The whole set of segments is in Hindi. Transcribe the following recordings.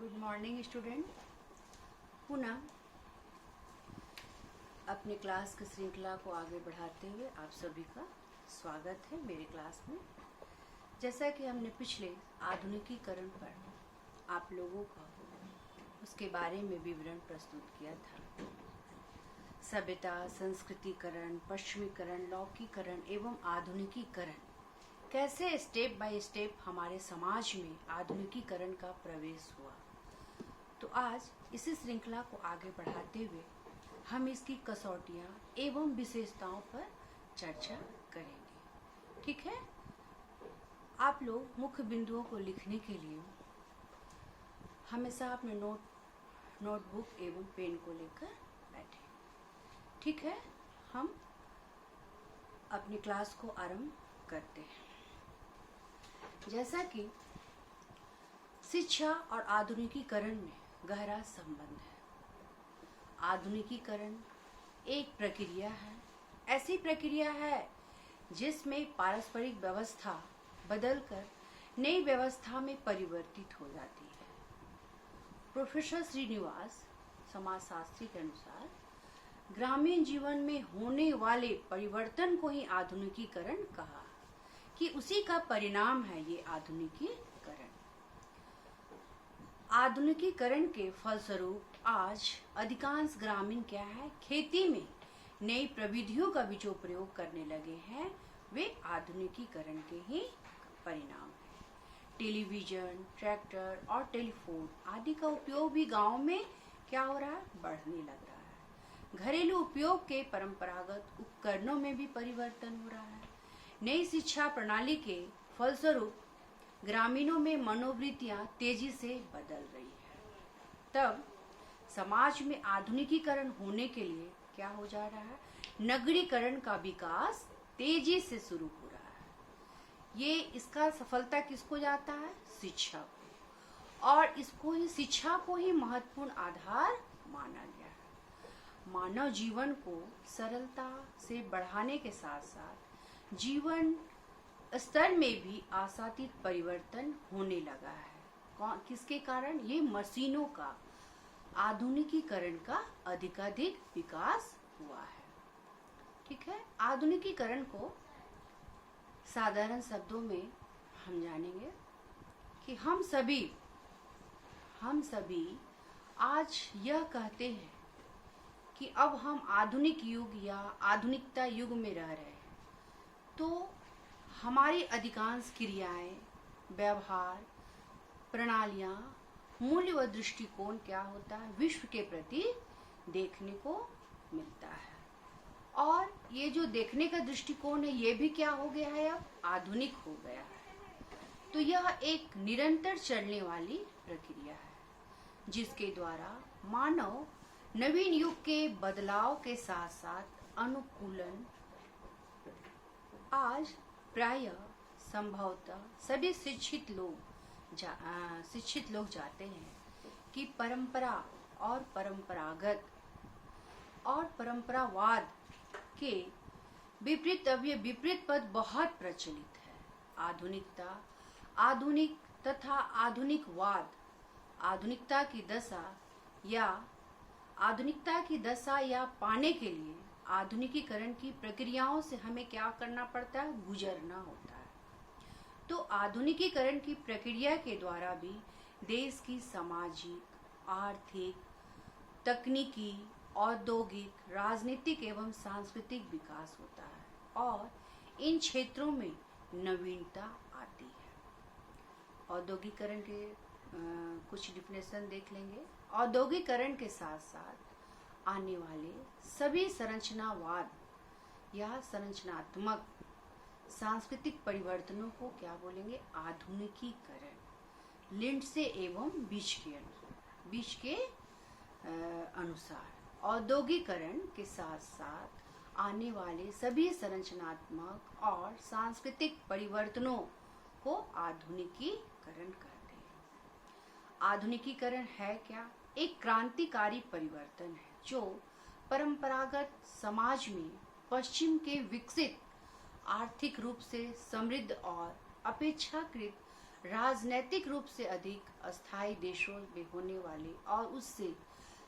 Good morning student. पुनः अपने क्लास की श्रृंखला को आगे बढ़ाते हुए आप सभी का स्वागत है मेरे क्लास में। जैसा कि हमने पिछले आधुनिकीकरण पर आप लोगों को उसके बारे में विवरण प्रस्तुत किया था। सभ्यता, संस्कृतिकरण, पश्चिमीकरण, लौकिकरण एवं आधुनिकीकरण कैसे स्टेप बाय स्टेप हमारे समाज में आधुनिकीकरण का प्रवेश हुआ। तो आज इसी श्रृंखला को आगे बढ़ाते हुए हम इसकी कसौटियां एवं विशेषताओं पर चर्चा करेंगे। ठीक है, आप लोग मुख्य बिंदुओं को लिखने के लिए हमेशा अपने नोटबुक एवं पेन को लेकर बैठे। ठीक है, हम अपनी क्लास को आरंभ करते हैं। जैसा कि शिक्षा और आधुनिकीकरण में गहरा संबंध है। आधुनिकीकरण एक प्रक्रिया है, ऐसी प्रक्रिया है जिसमें पारस्परिक व्यवस्था बदलकर नई व्यवस्था में परिवर्तित हो जाती है। प्रोफेसर श्रीनिवास समाजशास्त्री के अनुसार ग्रामीण जीवन में होने वाले परिवर्तन को ही आधुनिकीकरण कहा कि उसी का परिणाम है ये आधुनिकीकरण। आधुनिकीकरण के फलस्वरूप आज अधिकांश ग्रामीण क्या है, खेती में नई प्रविधियों का भी जो प्रयोग करने लगे हैं वे आधुनिकीकरण के ही परिणाम है। टेलीविजन, ट्रैक्टर और टेलीफोन आदि का उपयोग भी गांव में क्या हो रहा है, बढ़ने लग रहा है। घरेलू उपयोग के परंपरागत उपकरणों में भी परिवर्तन हो रहा है। नई शिक्षा प्रणाली के फलस्वरूप ग्रामीणों में मनोवृत्तियां तेजी से बदल रही है। तब समाज में आधुनिकीकरण होने के लिए क्या हो जा रहा है, नगरीकरण का विकास तेजी से शुरू हो रहा है। ये इसका सफलता किसको जाता है, शिक्षा को, और इसको ही शिक्षा को ही महत्वपूर्ण आधार माना गया है। मानव जीवन को सरलता से बढ़ाने के साथ साथ जीवन स्तर में भी आशातीत परिवर्तन होने लगा है। किसके कारण, ये मशीनों का, आधुनिकीकरण का अधिकाधिक विकास हुआ है। ठीक है, आधुनिकीकरण को साधारण शब्दों में हम जानेंगे कि हम सभी आज यह कहते हैं कि अब हम आधुनिक युग या आधुनिकता युग में रह रहे हैं। तो हमारी अधिकांश क्रियाएं, व्यवहार, प्रणालियां, मूल्य व दृष्टिकोण क्या होता है, विश्व के प्रति देखने को मिलता है। और ये जो देखने का दृष्टिकोण है ये भी क्या हो गया है, अब आधुनिक हो गया है। तो यह एक निरंतर चलने वाली प्रक्रिया है जिसके द्वारा मानव नवीन युग के बदलाव के साथ साथ अनुकूलन आज प्रायः संभवतः सभी शिक्षित लोग जाते हैं कि परंपरा और परंपरागत और परंपरावाद के विपरीत अब ये विपरीत पद बहुत प्रचलित है। आधुनिकता, आधुनिक तथा आधुनिकवाद, आधुनिकता की दशा या पाने के लिए आधुनिकीकरण की प्रक्रियाओं से हमें क्या करना पड़ता है, गुजरना होता है। तो आधुनिकीकरण की प्रक्रिया के द्वारा भी देश की सामाजिक, आर्थिक, तकनीकी, औद्योगिक, राजनीतिक एवं सांस्कृतिक विकास होता है और इन क्षेत्रों में नवीनता आती है। औद्योगिकरण के कुछ डिफिनेशन देख लेंगे। औद्योगिकरण के साथ साथ आने वाले सभी संरचनावाद या संरचनात्मक सांस्कृतिक परिवर्तनों को क्या बोलेंगे, आधुनिकीकरण। लिंडसे एवं बीच के अनुसार औद्योगिकरण के साथ साथ आने वाले सभी संरचनात्मक और सांस्कृतिक परिवर्तनों को आधुनिकीकरण कहते हैं। आधुनिकीकरण है क्या, एक क्रांतिकारी परिवर्तन है जो परंपरागत समाज में पश्चिम के विकसित, आर्थिक रूप से समृद्ध और अपेक्षाकृत राजनैतिक रूप से अधिक अस्थायी देशों में होने वाले और उससे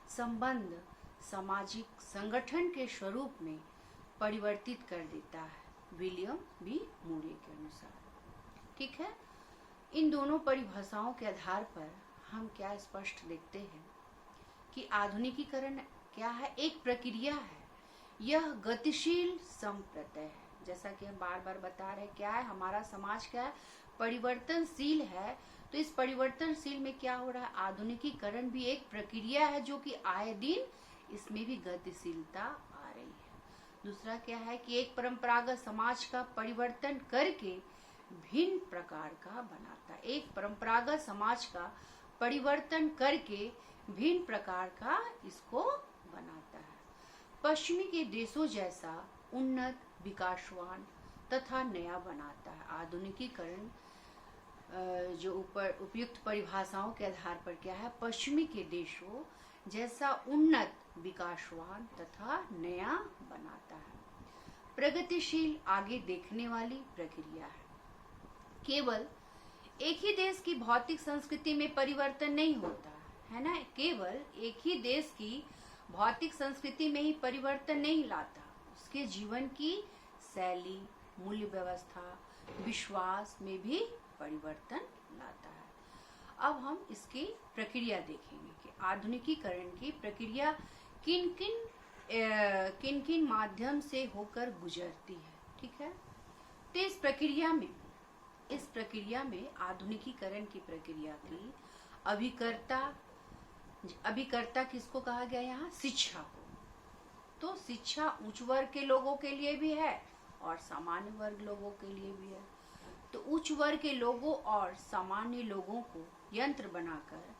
संबंध सामाजिक संगठन के स्वरूप में परिवर्तित कर देता है, विलियम बी मूरे के अनुसार। ठीक है, इन दोनों परिभाषाओं के आधार पर हम क्या स्पष्ट देखते हैं कि आधुनिकीकरण क्या है, एक प्रक्रिया है, यह गतिशील संप्रत्यय है। जैसा कि हम बार बार बता रहे हैं, क्या है, हमारा समाज क्या है, परिवर्तनशील है। तो इस परिवर्तनशील में क्या हो रहा है, आधुनिकीकरण भी एक प्रक्रिया है जो कि आए दिन इसमें भी गतिशीलता आ रही है। दूसरा क्या है कि एक परंपरागत समाज का परिवर्तन करके भिन्न प्रकार का बनाता है, एक परंपरागत समाज का परिवर्तन करके भिन्न प्रकार का इसको बनाता है। पश्चिमी के देशों जैसा उन्नत, विकासवान तथा नया बनाता है। आधुनिकीकरण जो ऊपर उपयुक्त परिभाषाओं के आधार पर क्या है, पश्चिमी के देशों जैसा उन्नत, विकासवान तथा नया बनाता है। प्रगतिशील, आगे देखने वाली प्रक्रिया है। केवल एक ही देश की भौतिक संस्कृति में परिवर्तन नहीं होता है ना, केवल एक ही देश की भौतिक संस्कृति में ही परिवर्तन नहीं लाता, उसके जीवन की शैली, मूल्य व्यवस्था, विश्वास में भी परिवर्तन लाता है। अब हम इसकी प्रक्रिया देखेंगे कि आधुनिकीकरण की प्रक्रिया किन किन माध्यम से होकर गुजरती है। ठीक है, तो इस प्रक्रिया में आधुनिकीकरण की प्रक्रिया की अभिकर्ता किसको कहा गया यहाँ, शिक्षा को। तो शिक्षा उच्च वर्ग के लोगों के लिए भी है और सामान्य वर्ग लोगों के लिए भी है। तो उच्च वर्ग के लोगों और सामान्य लोगों को यंत्र बनाकर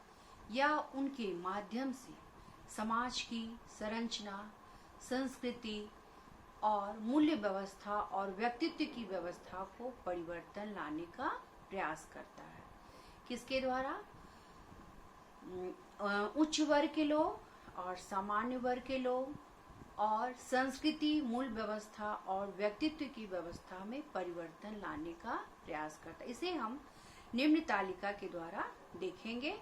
या उनके माध्यम से समाज की संरचना, संस्कृति और मूल्य व्यवस्था और व्यक्तित्व की व्यवस्था को परिवर्तन लाने का प्रयास करता है। किसके द्वारा, उच्च वर्ग के लोग और सामान्य वर्ग के लोग और संस्कृति, मूल व्यवस्था और व्यक्तित्व की व्यवस्था में परिवर्तन लाने का प्रयास करता है। इसे हम निम्न तालिका के द्वारा देखेंगे।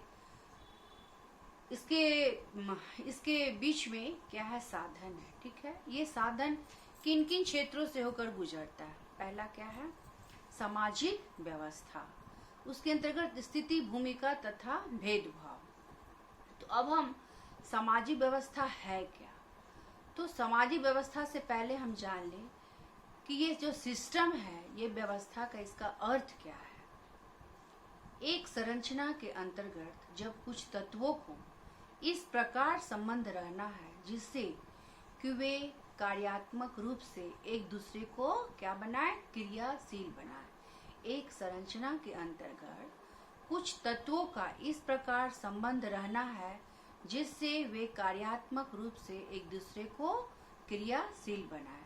इसके बीच में क्या है, साधन है। ठीक है, ये साधन किन किन क्षेत्रों से होकर गुजरता है। पहला क्या है, सामाजिक व्यवस्था, उसके अंतर्गत स्थिति, भूमिका तथा भेदभाव। तो अब हम सामाजिक व्यवस्था है क्या, तो सामाजिक व्यवस्था से पहले हम जान लें कि ये जो सिस्टम है, ये व्यवस्था का इसका अर्थ क्या है। एक संरचना के अंतर्गत जब कुछ तत्वों को इस प्रकार संबंध रहना है जिससे कि वे कार्यात्मक रूप से एक दूसरे को क्या बनाए, क्रियाशील बनाए। एक संरचना के अंतर्गत कुछ तत्वों का इस प्रकार संबंध रहना है जिससे वे कार्यात्मक रूप से एक दूसरे को क्रियाशील बनाए।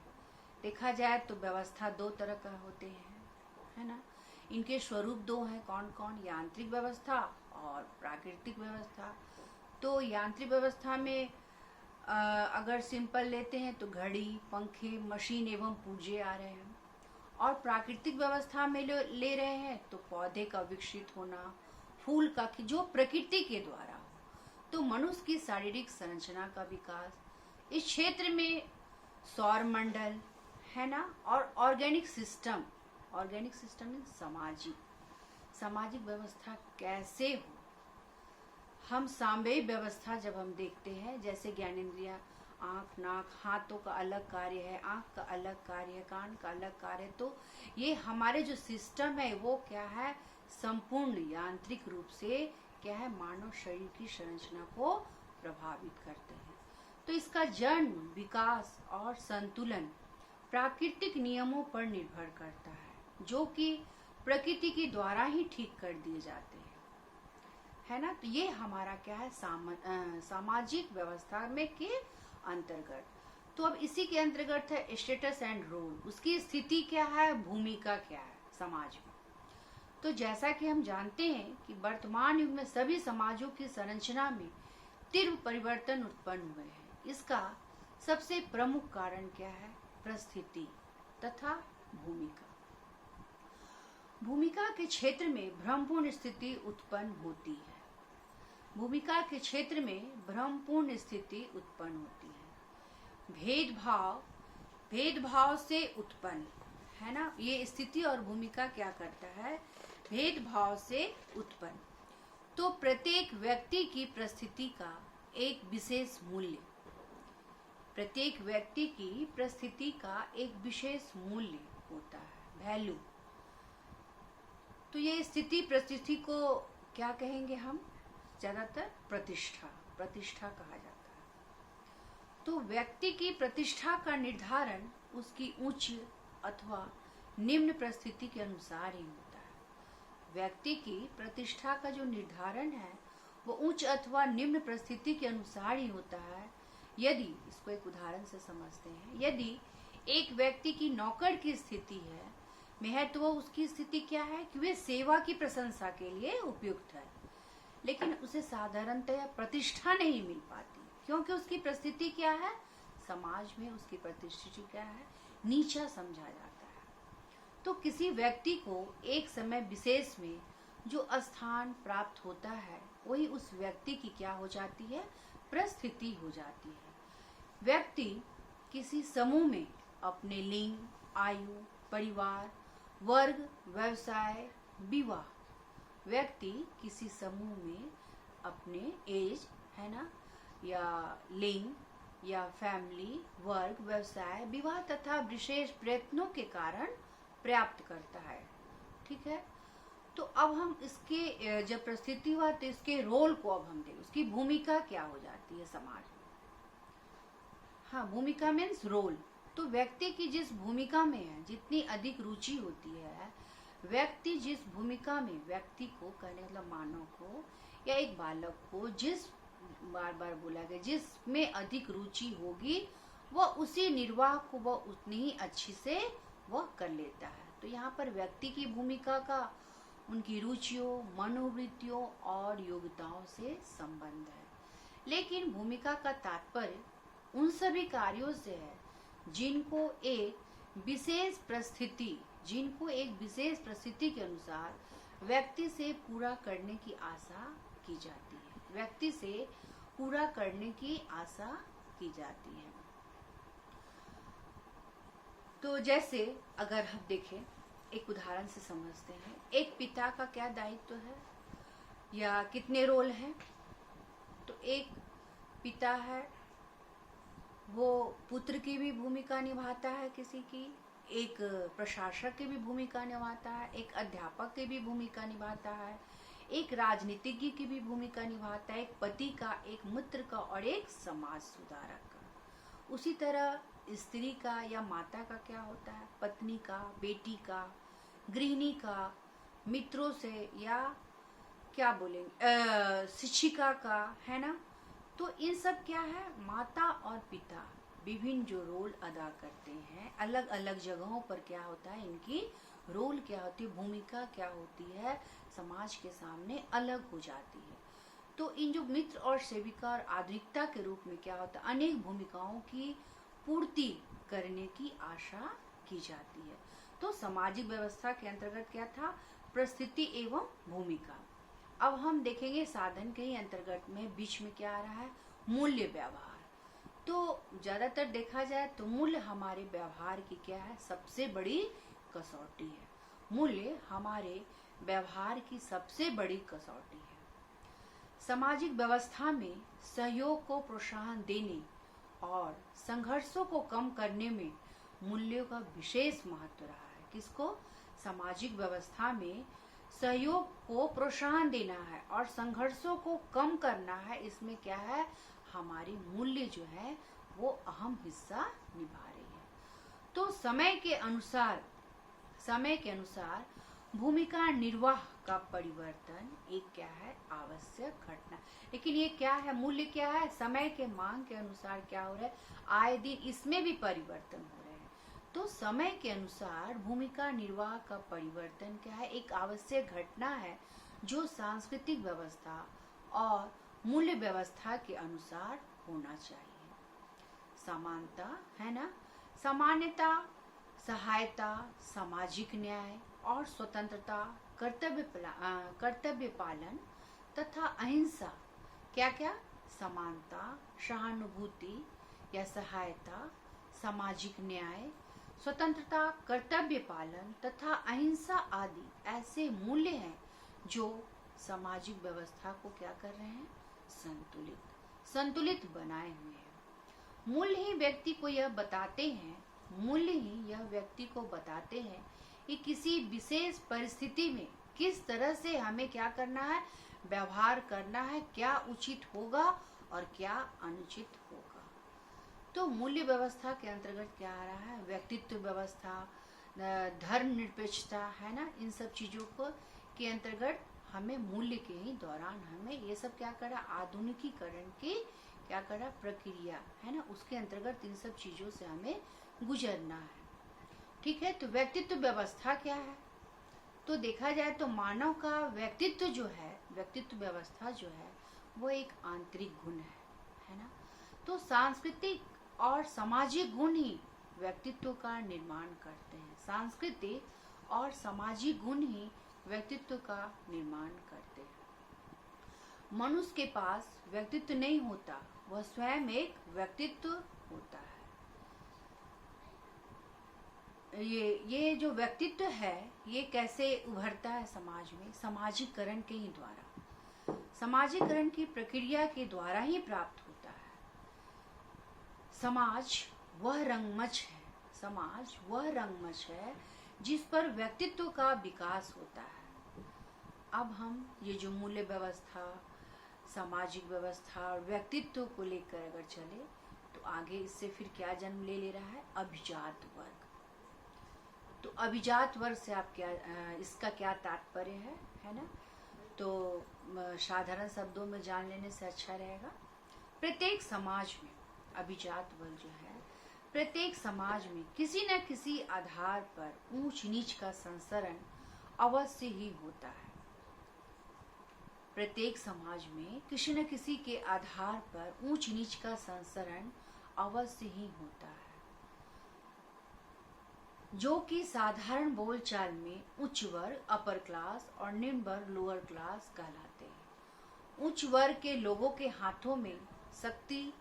देखा जाए तो व्यवस्था दो तरह का होते हैं, है ना। इनके स्वरूप दो हैं, कौन कौन, यांत्रिक व्यवस्था और प्राकृतिक व्यवस्था। तो यांत्रिक व्यवस्था में अगर सिंपल लेते हैं तो घड़ी, पंखे, मशीन एवं पुर्जे आ रहे हैं। और प्राकृतिक व्यवस्था में ले रहे हैं तो पौधे का विकसित होना, फूल का जो प्रकृति के द्वारा हो। तो मनुष्य की शारीरिक संरचना का विकास, इस क्षेत्र में सौर मंडल है ना, और ऑर्गेनिक सिस्टम इन सामाजिक व्यवस्था कैसे हो। हम सामयिक व्यवस्था जब हम देखते हैं, जैसे ज्ञानेंद्रिया, आँख, नाक, हाथों का अलग कार्य है, आँख का अलग कार्य है, कान का अलग कार्य है। तो ये हमारे जो सिस्टम है वो क्या है, संपूर्ण यांत्रिक रूप से क्या है, मानव शरीर की संरचना को प्रभावित करते हैं। तो इसका जन्म, विकास और संतुलन प्राकृतिक नियमों पर निर्भर करता है जो कि प्रकृति के द्वारा ही ठीक कर दिए जाते हैं, है ना। तो ये हमारा क्या है, सामाजिक व्यवस्था में के अंतर्गत। तो अब इसी के अंतर्गत है स्टेटस एंड रोल, उसकी स्थिति क्या है, भूमिका क्या है समाज में। तो जैसा कि हम जानते हैं कि वर्तमान युग में सभी समाजों की संरचना में तीव्र परिवर्तन उत्पन्न हुए हैं। इसका सबसे प्रमुख कारण क्या है, परिस्थिति तथा भूमिका। भूमिका के क्षेत्र में भ्रमपूर्ण स्थिति उत्पन्न होती है। भूमिका के क्षेत्र में भ्रमपूर्ण स्थिति उत्पन्न होती है। भेदभाव से उत्पन्न, है ना, ये स्थिति और भूमिका क्या करता है, भेदभाव से उत्पन्न। तो प्रत्येक व्यक्ति की परिस्थिति का एक विशेष मूल्य, प्रत्येक व्यक्ति की परिस्थिति का एक विशेष मूल्य होता है, वैल्यू। तो ये स्थिति परिस्थिति को क्या कहेंगे हम, ज्यादातर प्रतिष्ठा कहा जाता है। तो व्यक्ति की प्रतिष्ठा का निर्धारण उसकी उच्च अथवा निम्न परिस्थिति के अनुसार ही होता है। व्यक्ति की प्रतिष्ठा का जो निर्धारण है वो उच्च अथवा निम्न परिस्थिति के अनुसार ही होता है। यदि, इसको एक उदाहरण से समझते हैं, यदि एक व्यक्ति की नौकर की स्थिति है, महत्व उसकी स्थिति क्या है कि वे सेवा की प्रशंसा के लिए उपयुक्त है, लेकिन उसे साधारणतः प्रतिष्ठा नहीं मिल पाती, क्योंकि उसकी परिस्थिति क्या है, समाज में उसकी प्रतिष्ठा क्या है, नीचा समझा जाता है। तो किसी व्यक्ति को एक समय विशेष में जो स्थान प्राप्त होता है वही उस व्यक्ति की क्या हो जाती है, परिस्थिति हो जाती है। व्यक्ति किसी समूह में अपने लिंग, आयु, परिवार, वर्ग, व्यवसाय, विवाह, व्यक्ति किसी समूह में अपने एज, है ना, या लिंग या फैमिली, वर्ग, व्यवसाय, विवाह तथा विशेष प्रयत्नों के कारण प्राप्त करता है। ठीक है। तो अब हम इसके जब परिस्थिति हुआ तो इसके रोल को अब हम देखें, उसकी भूमिका क्या हो जाती है समाज में। हाँ, भूमिका मीन्स रोल। तो व्यक्ति की जिस भूमिका में है, जितनी अधिक रुचि होती है, व्यक्ति जिस भूमिका में, व्यक्ति को कहने मतलब मानव को या एक बालक को, जिस बार बार बोला गया, जिसमें अधिक रुचि होगी वह उसी निर्वाह को वह उतनी ही अच्छी से वह कर लेता है। तो यहाँ पर व्यक्ति की भूमिका का उनकी रुचियों, मनोवृत्तियों और योग्यताओं से संबंध है। लेकिन भूमिका का तात्पर्य उन सभी कार्यों से है जिनको एक विशेष परिस्थिति के अनुसार व्यक्ति से पूरा करने की आशा की जाती है, व्यक्ति से पूरा करने की आशा की जाती है। तो जैसे अगर हम देखें, एक उदाहरण से समझते हैं, एक पिता का क्या दायित्व है या कितने रोल हैं। तो एक पिता है, वो पुत्र की भी भूमिका निभाता है किसी की, एक प्रशासक की भी भूमिका निभाता है, एक अध्यापक की भी भूमिका निभाता है, एक राजनीतिज्ञ की भी भूमिका निभाता है, एक पति का, एक मित्र का और एक समाज सुधारक का। उसी तरह स्त्री का या माता का क्या होता है, पत्नी का, बेटी का, गृहिणी का, मित्रों से या क्या बोलेंगे, शिक्षिका का, है ना। तो इन सब क्या है, माता और पिता विभिन्न जो रोल अदा करते हैं, अलग अलग जगहों पर क्या होता है, इनकी रोल क्या होती है, भूमिका क्या होती है, समाज के सामने अलग हो जाती है। तो इन जो मित्र और सेविका और आधुनिकता के रूप में क्या होता है, अनेक भूमिकाओं की पूर्ति करने की आशा की जाती है। तो सामाजिक व्यवस्था के अंतर्गत क्या था, परिस्थिति एवं भूमिका। अब हम देखेंगे साधन के ही अंतर्गत में बीच में क्या आ रहा है, मूल्य व्यवहार। तो ज्यादातर देखा जाए तो मूल्य हमारे व्यवहार की क्या है, सबसे बड़ी कसौटी है। मूल्य हमारे व्यवहार की सबसे बड़ी कसौटी है। सामाजिक व्यवस्था में सहयोग को प्रोत्साहन देने और संघर्षों को कम करने में मूल्यों का विशेष महत्व रहा है। किसको, सामाजिक व्यवस्था में सहयोग को प्रोत्साहन देना है और संघर्षों को कम करना है, इसमें क्या है, हमारे मूल्य जो है वो अहम हिस्सा निभा रही है। तो समय के अनुसार भूमिका निर्वाह का परिवर्तन एक क्या है, आवश्यक घटना। लेकिन ये क्या है, मूल्य क्या है, समय के मांग के अनुसार क्या हो रहा है, आए दिन इसमें भी परिवर्तन हो रहे हैं। तो समय के अनुसार भूमिका निर्वाह का परिवर्तन क्या है, एक आवश्यक घटना है जो सांस्कृतिक व्यवस्था और मूल्य व्यवस्था के अनुसार होना चाहिए। समानता, है ना, सामान्यता, सहायता, सामाजिक न्याय, और स्वतंत्रता, कर्तव्य पालन तथा अहिंसा, क्या क्या, समानता, सहानुभूति या सहायता, सामाजिक न्याय, स्वतंत्रता, कर्तव्य पालन तथा अहिंसा आदि ऐसे मूल्य हैं जो सामाजिक व्यवस्था को क्या कर रहे हैं, संतुलित बनाए हुए हैं। मूल्य ही व्यक्ति को यह बताते हैं कि किसी विशेष परिस्थिति में किस तरह से हमें क्या करना है, व्यवहार करना है, क्या उचित होगा और क्या अनुचित होगा। तो मूल्य व्यवस्था के अंतर्गत क्या आ रहा है, व्यक्तित्व व्यवस्था, धर्मनिरपेक्षता, है ना, इन सब चीजों को के अंतर्गत हमें मूल्य के ही दौरान हमें ये सब क्या करा, आधुनिकीकरण की क्या करा प्रक्रिया, है ना, उसके अंतर्गत इन सब चीजों से हमें गुजरना है। ठीक है, तो व्यक्तित्व व्यवस्था क्या है, तो देखा जाए तो मानव का व्यक्तित्व व्यवस्था जो है वो एक आंतरिक गुण है ना। तो सांस्कृतिक और सामाजिक गुण ही व्यक्तित्व का निर्माण करते हैं। सांस्कृतिक और सामाजिक गुण ही व्यक्तित्व का निर्माण करते हैं। मनुष्य के पास व्यक्तित्व नहीं होता, वह स्वयं एक व्यक्तित्व होता है। ये जो व्यक्तित्व है ये कैसे उभरता है समाज में, समाजीकरण के ही द्वारा, समाजीकरण की प्रक्रिया के द्वारा ही प्राप्त होता है। समाज वह रंगमंच है जिस पर व्यक्तित्व का विकास होता है। अब हम ये जो मूल्य व्यवस्था, सामाजिक व्यवस्था और व्यक्तित्व को लेकर अगर चले तो आगे इससे फिर क्या जन्म ले रहा है, अभिजात वर्ग। तो अभिजात वर्ग से आप क्या इसका क्या तात्पर्य है ना, तो साधारण शब्दों में जान लेने से अच्छा रहेगा। प्रत्येक समाज में अभिजात वर्ग जो है, प्रत्येक समाज में किसी न किसी आधार पर ऊंच नीच का संसरण अवश्य ही होता है। प्रत्येक समाज में किसी न किसी के आधार पर ऊंच नीच का संसरण अवश्य ही होता है, जो कि साधारण बोलचाल में उच्च वर्ग अपर क्लास और निम्न वर्ग लोअर क्लास कहलाते हैं। उच्च वर्ग के लोगों के हाथों में शक्ति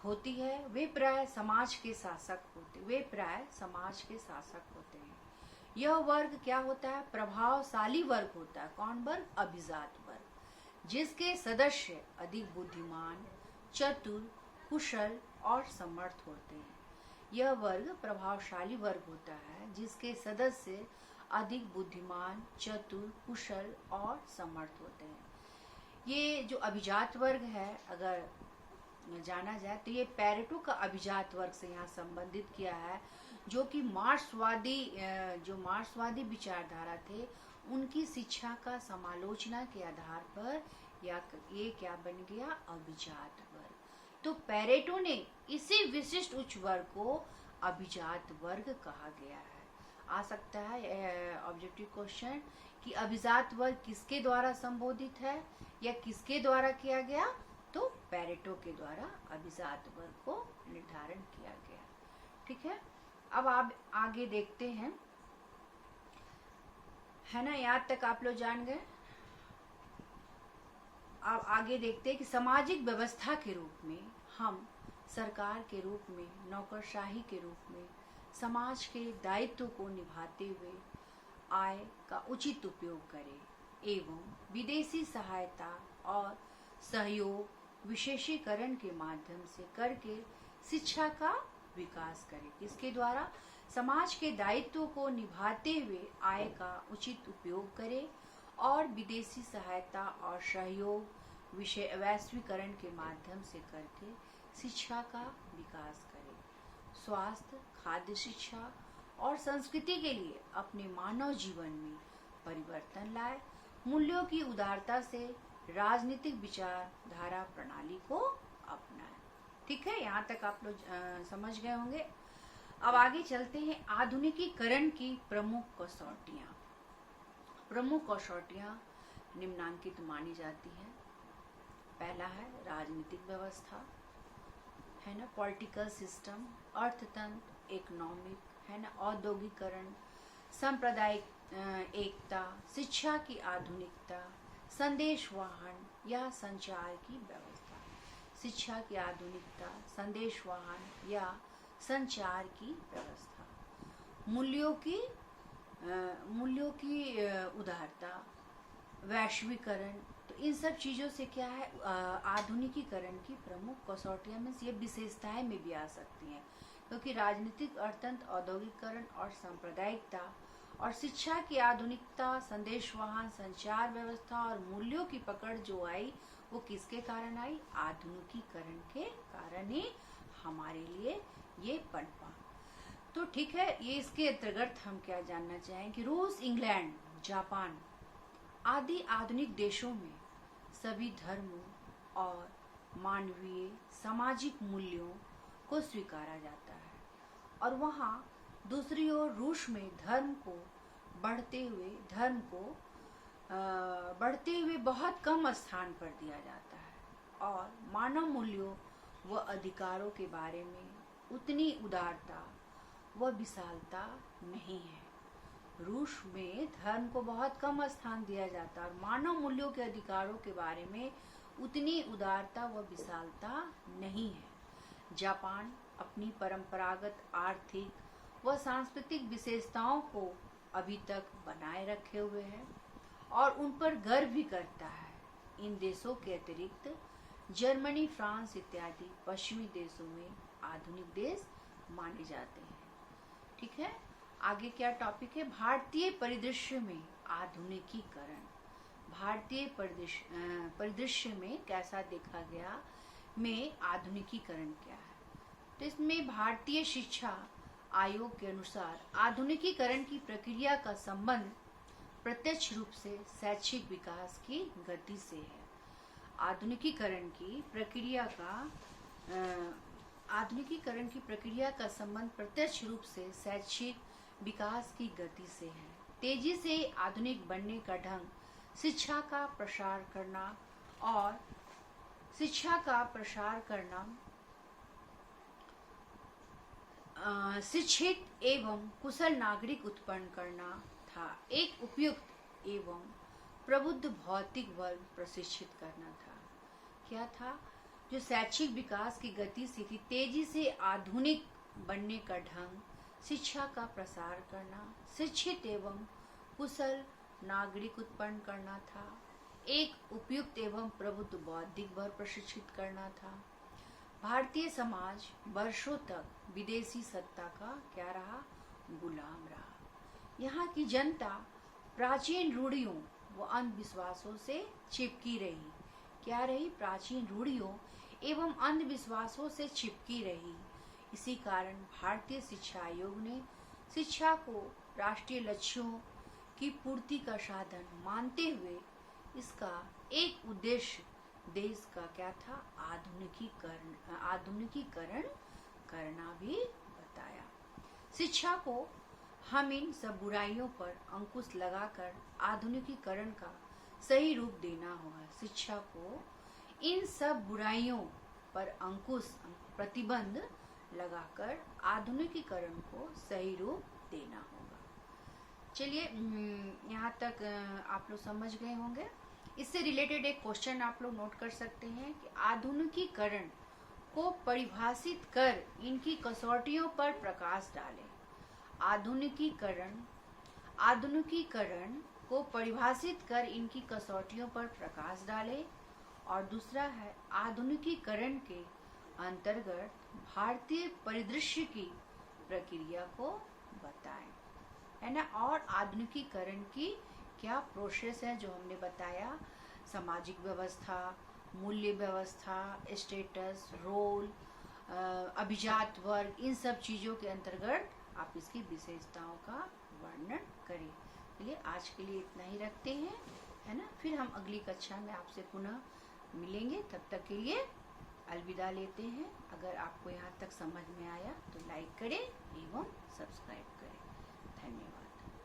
होती है, वे प्राय समाज के शासक होते हैं। यह वर्ग क्या होता है, प्रभावशाली वर्ग होता है। कौन वर्ग, अभिजात वर्ग, जिसके सदस्य अधिक बुद्धिमान, चतुर, कुशल और समर्थ होते हैं। यह वर्ग प्रभावशाली वर्ग होता है जिसके सदस्य अधिक बुद्धिमान, चतुर, कुशल और समर्थ होते हैं। ये जो अभिजात वर्ग है अगर जाना जाए तो ये पैरेटो का अभिजात वर्ग से यहाँ संबंधित किया है, जो कि मार्क्सवादी विचारधारा थे, उनकी शिक्षा का समालोचना के आधार पर ये क्या बन गया, अभिजात वर्ग। तो पैरेटो ने इसी विशिष्ट उच्च वर्ग को अभिजात वर्ग कहा गया है। आ सकता है ऑब्जेक्टिव क्वेश्चन कि अभिजात वर्ग किसके द्वारा संबोधित है या किसके द्वारा किया गया, तो पैरेटो के द्वारा अभिजात वर्ग को निर्धारण किया गया। ठीक है, अब आप आगे देखते हैं, है ना, यहाँ तक आप लोग जान गए। अब आगे देखते हैं कि सामाजिक व्यवस्था के रूप में हम सरकार के रूप में, नौकरशाही के रूप में समाज के दायित्व को निभाते हुए आय का उचित उपयोग करें एवं विदेशी सहायता और सहयोग विशेषीकरण के माध्यम से करके शिक्षा का विकास करें। इसके द्वारा समाज के दायित्व को निभाते हुए आय का उचित उपयोग करें और विदेशी सहायता और सहयोग वैश्वीकरण के माध्यम से करके शिक्षा का विकास करें। स्वास्थ्य, खाद्य, शिक्षा और संस्कृति के लिए अपने मानव जीवन में परिवर्तन लाए। मूल्यों की उदारता से राजनीतिक विचारधारा प्रणाली को अपनाएं। ठीक है, यहाँ तक आप लोग समझ गए होंगे। अब आगे चलते हैं, आधुनिकीकरण की प्रमुख कसौटियाँ। प्रमुख कसौटियाँ निम्नांकित मानी जाती हैं। पहला है राजनीतिक व्यवस्था, है ना, पॉलिटिकल सिस्टम, अर्थतंत्र, इकोनॉमिक, है ना, औद्योगिकरण, एकता, शिक्षा की आधुनिकता, संदेश वाहन या संचार की व्यवस्था। शिक्षा की आधुनिकता, संदेश वाहन या संचार की व्यवस्था। मूल्यों की उदारता, वैश्वीकरण। तो इन सब चीज़ों से क्या है, आधुनिकीकरण की प्रमुख कसौटियां में ये विशेषताएं में भी आ सकती हैं, क्योंकि राजनीतिक, अर्थतंत्र, औद्योगिकरण और सांप्रदायिकता और शिक्षा की आधुनिकता, संदेश वाहन, संचार व्यवस्था और मूल्यों की पकड़ जो आई, वो किसके कारण आई? आधुनिकीकरण के कारण ही हमारे लिए ये पनपा। तो ठीक है, ये इसके अंतर्गत हम क्या जानना चाहें कि रूस, इंग्लैंड, जापान आदि आधुनिक देशों में सभी धर्मों और मानवीय सामाजिक मूल्यों को स्वीकारा जाता है, और वहाँ दूसरी ओर रूस में धर्म को बढ़ते हुए बहुत कम स्थान पर दिया जाता है, और मानव मूल्यों व अधिकारों के बारे में उतनी उदारता व विशालता नहीं है। रूस में धर्म को बहुत कम स्थान दिया जाता है और मानव मूल्यों के अधिकारों के बारे में उतनी उदारता व विशालता नहीं है। जापान अपनी परंपरागत आर्थिक व सांस्कृतिक विशेषताओं को अभी तक बनाए रखे हुए है और उन पर गर्व भी करता है। इन देशों के अतिरिक्त जर्मनी, फ्रांस इत्यादि पश्चिमी देशों में आधुनिक देश माने जाते हैं। ठीक है, आगे क्या टॉपिक है? भारतीय परिदृश्य में आधुनिकीकरण। भारतीय परिदृश्य में कैसा देखा गया, में आधुनिकीकरण क्या है? तो इसमें भारतीय शिक्षा आयोग के अनुसार आधुनिकीकरण की प्रक्रिया का संबंध प्रत्यक्ष रूप से शैक्षिक विकास की गति से है। आधुनिकीकरण की प्रक्रिया का संबंध प्रत्यक्ष रूप से शैक्षिक विकास की गति से है। तेजी से आधुनिक बनने का ढंग शिक्षा का प्रसार करना शिक्षित एवं कुशल नागरिक उत्पन्न करना था। एक उपयुक्त एवं प्रबुद्ध भौतिक वर्ग प्रशिक्षित करना था। क्या था? जो शैक्षिक विकास की गति से थी, तेजी से आधुनिक बनने का ढंग शिक्षा का प्रसार करना, शिक्षित एवं कुशल नागरिक उत्पन्न करना था। एक उपयुक्त एवं प्रबुद्ध बौद्धिक वर्ग प्रशिक्षित करना था। भारतीय समाज वर्षों तक विदेशी सत्ता का क्या रहा? गुलाम रहा। यहाँ की जनता प्राचीन रूढ़ियों व अंधविश्वासों से चिपकी रही। क्या रही? प्राचीन रूढ़ियों एवं अंधविश्वासों से चिपकी रही। इसी कारण भारतीय शिक्षा आयोग ने शिक्षा को राष्ट्रीय लक्ष्यों की पूर्ति का साधन मानते हुए इसका एक उद्देश्य देश का क्या था? आधुनिकीकरण करना भी बताया। शिक्षा को हम इन सब बुराइयों पर अंकुश लगाकर आधुनिकीकरण का सही रूप देना होगा। शिक्षा को इन सब बुराइयों पर अंकुश, प्रतिबंध लगाकर आधुनिकीकरण को सही रूप देना होगा। चलिए, यहाँ तक आप लोग समझ गए होंगे। इससे रिलेटेड एक क्वेश्चन आप लोग नोट कर सकते हैं कि आधुनिकीकरण को परिभाषित कर इनकी कसौटियों पर प्रकाश डालें। आधुनिकीकरण को परिभाषित कर इनकी कसौटियों पर प्रकाश डालें। और दूसरा है, आधुनिकीकरण के अंतर्गत भारतीय परिदृश्य की प्रक्रिया को बताएं, है ना। और आधुनिकीकरण की क्या प्रोसेस है जो हमने बताया, सामाजिक व्यवस्था, मूल्य व्यवस्था, स्टेटस, रोल, अभिजात वर्ग, इन सब चीज़ों के अंतर्गत आप इसकी विशेषताओं का वर्णन करें। चलिए, आज के लिए इतना ही रखते हैं, है ना। फिर हम अगली कक्षा में आपसे पुनः मिलेंगे। तब तक के लिए अलविदा लेते हैं। अगर आपको यहाँ तक समझ में आया तो लाइक करें एवं सब्सक्राइब करें। धन्यवाद।